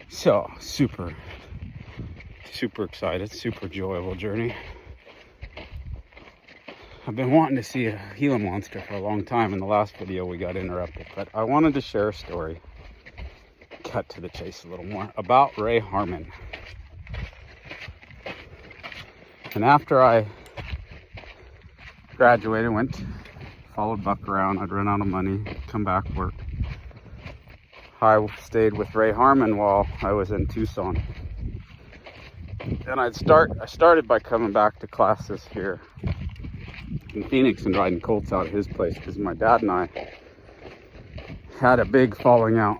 So super excited, super enjoyable journey. I've been wanting to see a Gila monster for a long time. In the last video we got interrupted, but I wanted to share a story, cut to the chase a little more, about Ray Harmon. And after I graduated, followed Buck around, I'd run out of money, come back, work. I stayed with Ray Harmon while I was in Tucson. And I started by coming back to classes here in Phoenix and riding colts out at his place, because my dad and I had a big falling out.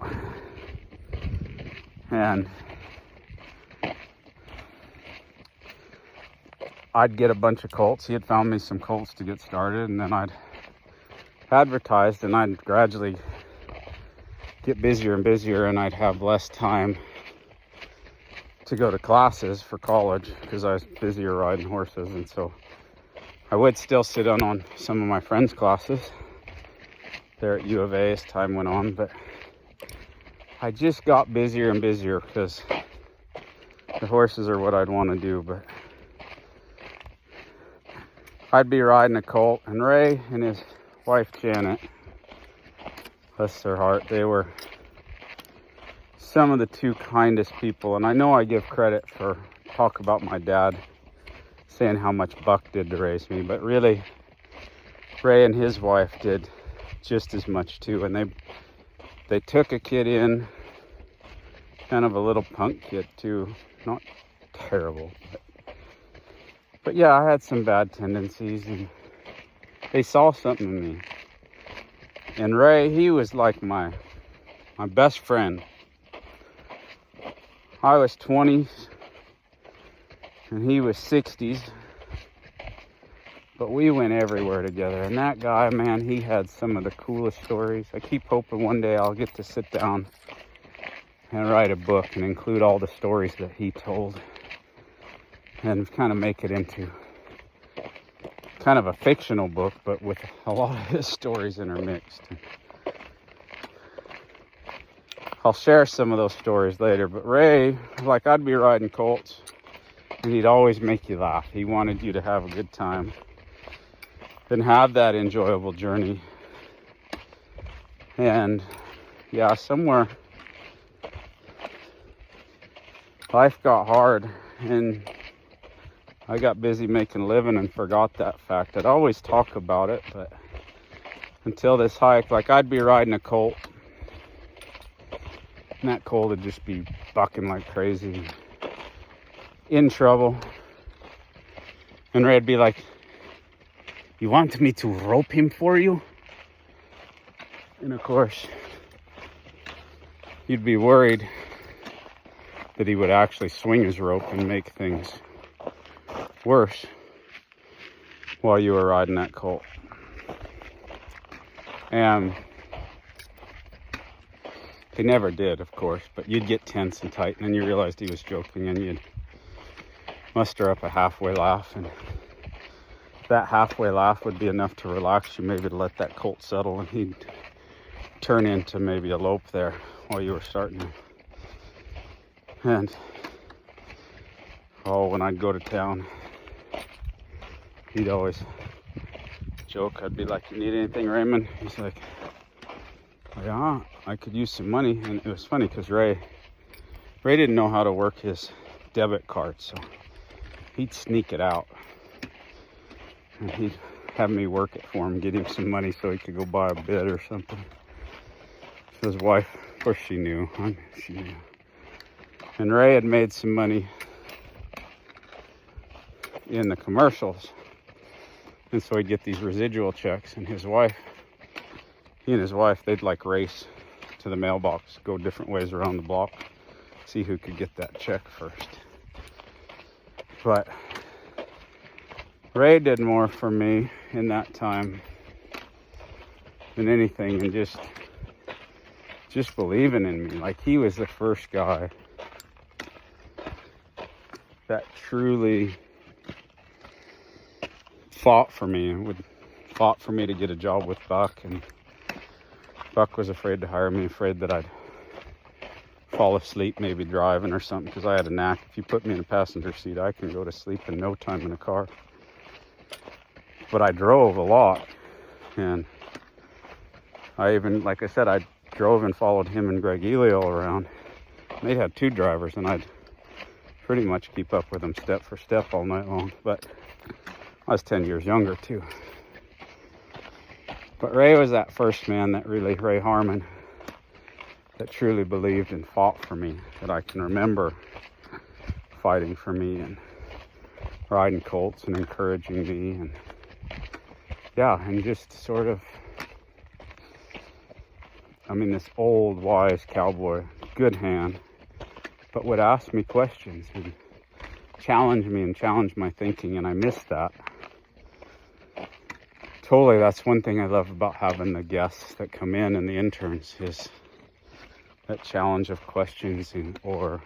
And I'd get a bunch of colts. He had found me some colts to get started, and then I'd advertised, and I'd gradually get busier and busier, and I'd have less time to go to classes for college because I was busier riding horses. And so I would still sit in on some of my friends' classes there at U of A as time went on, but I just got busier and busier because the horses are what I'd want to do. But I'd be riding a colt, and Ray and his wife Janet, bless their heart, they were some of the two kindest people. And I know I give credit for talk about my dad saying how much Buck did to raise me, but really Ray and his wife did just as much too. And they took a kid in, kind of a little punk kid too, not terrible, but yeah, I had some bad tendencies, and they saw something in me. And Ray, he was like my best friend. I was 20s and he was 60s, but we went everywhere together. And that guy, man, he had some of the coolest stories. I keep hoping one day I'll get to sit down and write a book and include all the stories that he told and kind of make it into kind of a fictional book, but with a lot of his stories intermixed. I'll share some of those stories later. But Ray, like, I'd be riding colts and he'd always make you laugh. He wanted you to have a good time and have that enjoyable journey. And yeah, somewhere life got hard and I got busy making a living and forgot that fact. I'd always talk about it, but until this hike, like, I'd be riding a colt and that colt would just be bucking like crazy, in trouble. And Ray'd be like, "You want me to rope him for you?" And of course, you'd be worried that he would actually swing his rope and make things worse while you were riding that colt. And he never did, of course, but you'd get tense and tight, and then you realized he was joking, and you'd muster up a halfway laugh, and that halfway laugh would be enough to relax you, maybe to let that colt settle, and he'd turn into maybe a lope there while you were starting him. And when I'd go to town, he'd always joke. I'd be like, "You need anything, Raymond?" He's like, "Yeah, I could use some money." And it was funny because Ray didn't know how to work his debit card, so he'd sneak it out and he'd have me work it for him, get him some money so he could go buy a bed or something. So his wife, of course, she knew. She knew. And Ray had made some money in the commercials, and so he'd get these residual checks, and he and his wife, they'd like race to the mailbox, go different ways around the block, see who could get that check first. But Ray did more for me in that time than anything, and just believing in me. Like, he was the first guy that truly fought for me to get a job with Buck, and Buck was afraid to hire me, afraid that I'd fall asleep maybe driving or something, because I had a knack. If you put me in a passenger seat, I can go to sleep in no time in a car. But I drove a lot, and I even, like I said, I drove and followed him and Greg Elio around. They had 2 drivers, and I'd pretty much keep up with them step for step all night long. But I was 10 years younger too. But Ray was that first man that really, Ray Harmon, that truly believed and fought for me, that I can remember fighting for me and riding colts and encouraging me, and yeah, and just sort of, I mean, this old wise cowboy, good hand, but would ask me questions and challenge me and challenge my thinking, and I missed that. Totally, that's one thing I love about having the guests that come in and the interns, is that challenge of questions or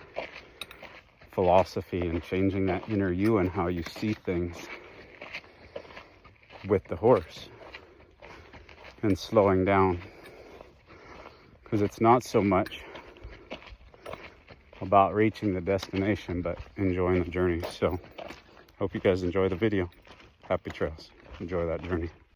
philosophy, and changing that inner you and how you see things with the horse, and slowing down, because it's not so much about reaching the destination, but enjoying the journey. So hope you guys enjoy the video. Happy trails. Enjoy that journey.